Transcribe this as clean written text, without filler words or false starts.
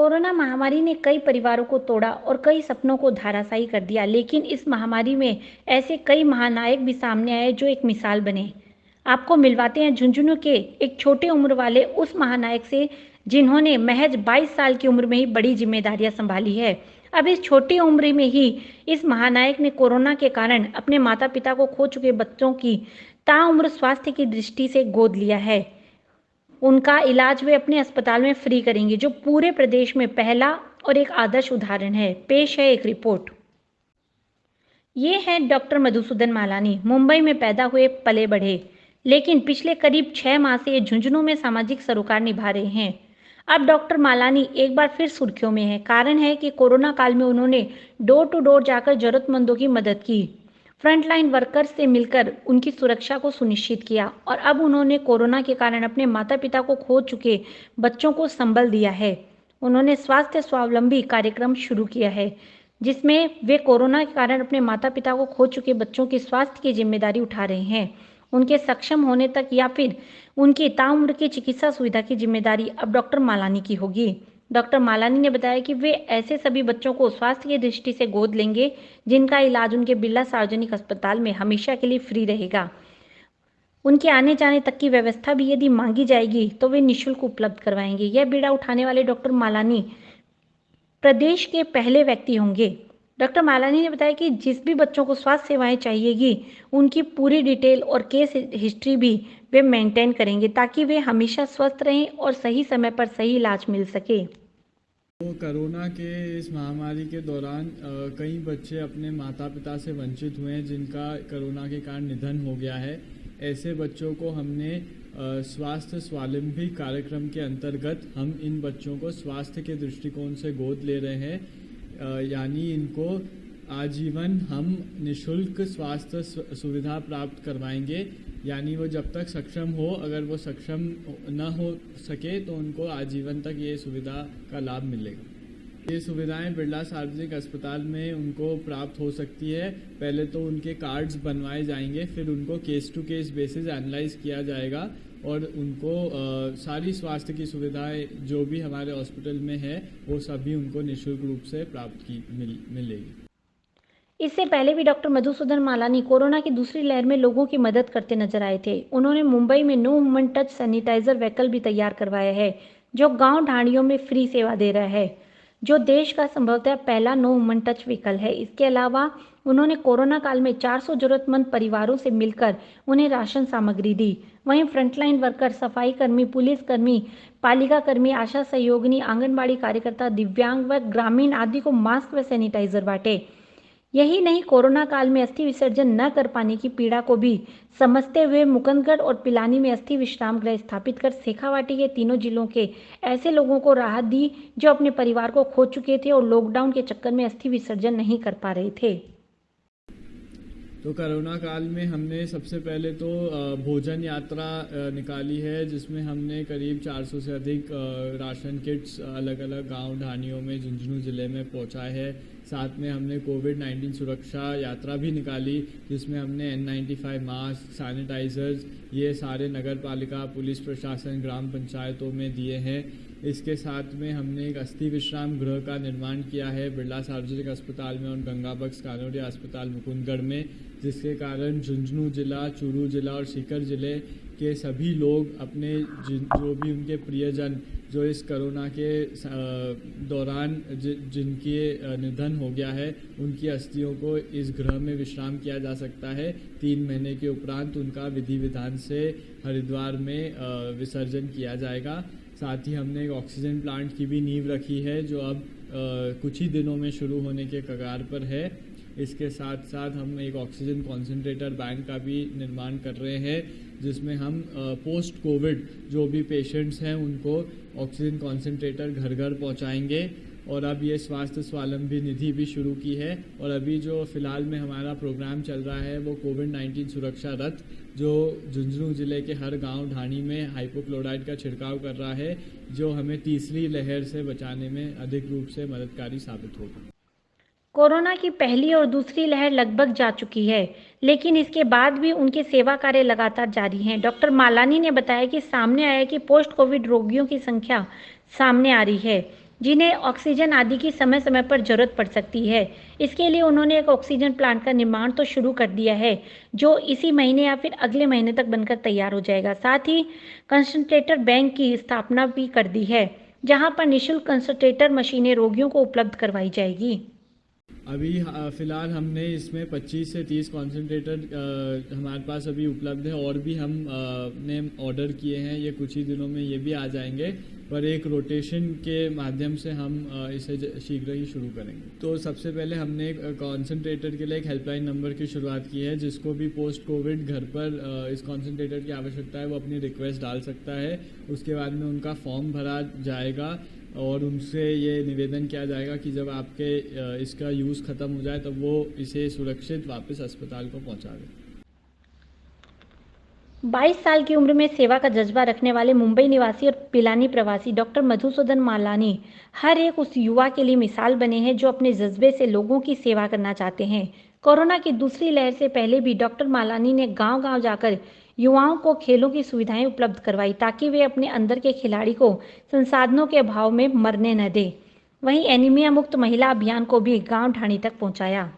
Corona महामारी ने कई परिवारों को तोड़ा और कई सपनों को धराशायी कर दिया, लेकिन इस महामारी में ऐसे कई महानायक भी सामने आए जो एक मिसाल बने। आपको मिलवाते हैं झुंझुनू के एक छोटे उम्र वाले उस महानायक से, जिन्होंने महज 22 साल की उम्र में ही बड़ी जिम्मेदारियां संभाली है। अब इस छोटी उम्र में ही इस महानायक ने कोरोना के कारण अपने माता पिता को खो चुके बच्चों की ताउम्र स्वास्थ्य की दृष्टि से गोद लिया है। उनका इलाज वे अपने अस्पताल में फ्री करेंगे, जो पूरे प्रदेश में पहला और एक आदर्श उदाहरण है। पेश है एक रिपोर्ट। ये है डॉक्टर मधुसूदन मालानी। मुंबई में पैदा हुए, पले बढ़े, लेकिन पिछले करीब 6 माह से ये झुंझुनू में सामाजिक सरोकार निभा रहे हैं। अब डॉक्टर मालानी एक बार फिर सुर्खियों में है। कारण है कि कोरोना काल में उन्होंने डोर टू डोर जाकर जरूरतमंदों की मदद की, फ्रंटलाइन वर्कर्स से मिलकर उनकी सुरक्षा को सुनिश्चित किया, और अब उन्होंने कोरोना के कारण अपने माता पिता को खो चुके बच्चों को संबल दिया है। उन्होंने स्वास्थ्य स्वावलंबी कार्यक्रम शुरू किया है, जिसमें वे कोरोना के कारण अपने माता पिता को खो चुके बच्चों की स्वास्थ्य की जिम्मेदारी उठा रहे हैं। उनके सक्षम होने तक या फिर उनकी ताउम्र की चिकित्सा सुविधा की जिम्मेदारी अब डॉक्टर मालानी की होगी। डॉक्टर मालानी ने बताया कि वे ऐसे सभी बच्चों को स्वास्थ्य की दृष्टि से गोद लेंगे जिनका इलाज उनके बिरला सार्वजनिक अस्पताल में हमेशा के लिए फ्री रहेगा। उनके आने जाने तक की व्यवस्था भी यदि मांगी जाएगी तो वे निःशुल्क उपलब्ध करवाएंगे। यह बीड़ा उठाने वाले डॉक्टर मालानी प्रदेश के पहले व्यक्ति होंगे। डॉक्टर मालानी ने बताया कि जिस भी बच्चों को स्वास्थ्य सेवाएं चाहिएगी, उनकी पूरी डिटेल और केस हिस्ट्री भी वे मेंटेन करेंगे, ताकि वे हमेशा स्वस्थ रहें और सही समय पर सही इलाज मिल सके। तो कोरोना के इस महामारी के दौरान कई बच्चे अपने माता पिता से वंचित हुए हैं, जिनका कोरोना के कारण निधन हो गया है। ऐसे बच्चों को हमने स्वास्थ्य स्वावलंबी कार्यक्रम के अंतर्गत हम इन बच्चों को स्वास्थ्य के दृष्टिकोण से गोद ले रहे हैं। यानी इनको आजीवन हम निःशुल्क स्वास्थ्य सुविधा प्राप्त करवाएंगे। यानी वो जब तक सक्षम हो, अगर वो सक्षम न हो सके तो उनको आजीवन तक ये सुविधा का लाभ मिलेगा। ये सुविधाएं बिरला सार्वजनिक अस्पताल में उनको प्राप्त हो सकती है। पहले तो उनके कार्ड्स बनवाए जाएंगे, फिर उनको case to case basis analyse किया जाएगा और उनको सारी स्वास्थ्य की सुविधाएं जो भी हमारे हॉस्पिटल में है वो सभी उनको निःशुल्क रूप से प्राप्त मिलेगी। इससे पहले भी डॉक्टर मधुसूदन मालानी कोरोना की दूसरी लहर में लोगों की मदद करते नजर आए थे। उन्होंने मुंबई में no human touch sanitiser vehicle भी तैयार करवाया है, जो गांव ढाणियों में फ्री सेवा दे रहा है, जो देश का संभवतः पहला नो ह्यूमन टच व्हीकल है। इसके अलावा उन्होंने कोरोना काल में 400 जरूरतमंद परिवारों से मिलकर उन्हें राशन सामग्री दी। वहीं फ्रंटलाइन वर्कर, सफाई कर्मी, पुलिस कर्मी, पालिका कर्मी, आशा सहयोगिनी, आंगनबाड़ी कार्यकर्ता, दिव्यांग व ग्रामीण आदि को मास्क व सैनिटाइजर बांटे। यही नहीं, कोरोना काल में अस्थि विसर्जन न कर पाने की पीड़ा को भी समझते हुए मुकुंदगढ़ और पिलानी में अस्थि विश्राम गृह स्थापित कर शेखावाटी के तीनों जिलों के ऐसे लोगों को राहत दी जो अपने परिवार को खो चुके थे और लॉकडाउन के चक्कर में अस्थि विसर्जन नहीं कर पा रहे थे। तो कोरोना काल में हमने सबसे पहले तो भोजन यात्रा निकाली है, जिसमें हमने करीब 400 से अधिक राशन किट्स अलग अलग गांव ढाणियों में झुंझुनू ज़िले में पहुंचाए हैं। साथ में हमने कोविड-19 सुरक्षा यात्रा भी निकाली, जिसमें हमने N95 मास्क, सैनिटाइजर्स ये सारे नगर पालिका, पुलिस प्रशासन, ग्राम पंचायतों में दिए हैं। इसके साथ में हमने एक अस्थि विश्राम गृह का निर्माण किया है बिरला सार्वजनिक अस्पताल में और गंगा बख्श कानोड़िया अस्पताल मुकुंदगढ़ में, जिसके कारण झुंझुनू जिला, चूरू जिला और सीकर जिले के सभी लोग अपने जो भी उनके प्रियजन जो इस कोरोना के दौरान जिनके निधन हो गया है, उनकी अस्थियों को इस गृह में विश्राम किया जा सकता है। 3 महीने के उपरांत उनका विधि विधान से हरिद्वार में विसर्जन किया जाएगा। साथ ही हमने एक ऑक्सीजन प्लांट की भी नींव रखी है, जो अब कुछ ही दिनों में शुरू होने के कगार पर है। इसके साथ साथ हम एक ऑक्सीजन कॉन्सेंट्रेटर बैंक का भी निर्माण कर रहे हैं, जिसमें हम पोस्ट कोविड जो भी पेशेंट्स हैं उनको ऑक्सीजन कॉन्सेंट्रेटर घर घर पहुंचाएंगे। और अब ये स्वास्थ्य स्वावलंबी निधि भी शुरू की है। और अभी जो फिलहाल में हमारा प्रोग्राम चल रहा है वो कोविड-19 सुरक्षा रथ, जो झुंझुनू जिले के हर गांव ढाणी में हाइपोक्लोराइड का छिड़काव कर रहा है, जो हमें तीसरी लहर से बचाने में अधिक रूप से मददगारी साबित होगी। कोरोना की पहली और दूसरी लहर लगभग जा चुकी है, लेकिन इसके बाद भी उनके सेवा कार्य लगातार जारी हैं। डॉक्टर मालानी ने बताया कि सामने आया कि पोस्ट कोविड रोगियों की संख्या सामने आ रही है, जिन्हें ऑक्सीजन आदि की समय समय पर जरूरत पड़ सकती है। इसके लिए उन्होंने एक ऑक्सीजन प्लांट का निर्माण तो शुरू कर दिया है, जो इसी महीने या फिर अगले महीने तक बनकर तैयार हो जाएगा। साथ ही कंसंट्रेटर बैंक की स्थापना भी कर दी है, जहां पर निःशुल्क कंसंट्रेटर मशीनें रोगियों को उपलब्ध करवाई जाएगी। अभी फ़िलहाल हमने इसमें 25 से 30 कॉन्सेंट्रेटर हमारे पास अभी उपलब्ध है, और भी हम ने ऑर्डर किए हैं। ये कुछ ही दिनों में ये भी आ जाएंगे, पर एक रोटेशन के माध्यम से हम इसे शीघ्र ही शुरू करेंगे। तो सबसे पहले हमने एक कॉन्सेंट्रेटर के लिए एक हेल्पलाइन नंबर की शुरुआत की है, जिसको भी पोस्ट कोविड घर पर इस कॉन्सेंट्रेटर की आवश्यकता है वो अपनी रिक्वेस्ट डाल सकता है। उसके बाद में उनका फॉर्म भरा जाएगा और उनसे ये निवेदन किया जाएगा कि जब आपके इसका यूज़ ख़त्म हो जाए तब वो इसे सुरक्षित वापस अस्पताल को पहुंचा दें। 22 साल की उम्र में सेवा का जज्बा रखने वाले मुंबई निवासी और पिलानी प्रवासी डॉक्टर मधुसूदन मालानी हर एक उस युवा के लिए मिसाल बने हैं जो अपने जज्बे से लोगों की सेवा करना चाहते हैं। कोरोना की दूसरी लहर से पहले भी डॉक्टर मालानी ने गांव-गांव जाकर युवाओं को खेलों की सुविधाएं उपलब्ध करवाई, ताकि वे अपने अंदर के खिलाड़ी को संसाधनों के अभाव में मरने न दें। वहीं एनीमिया मुक्त महिला अभियान को भी गांव ढाणी तक पहुंचाया।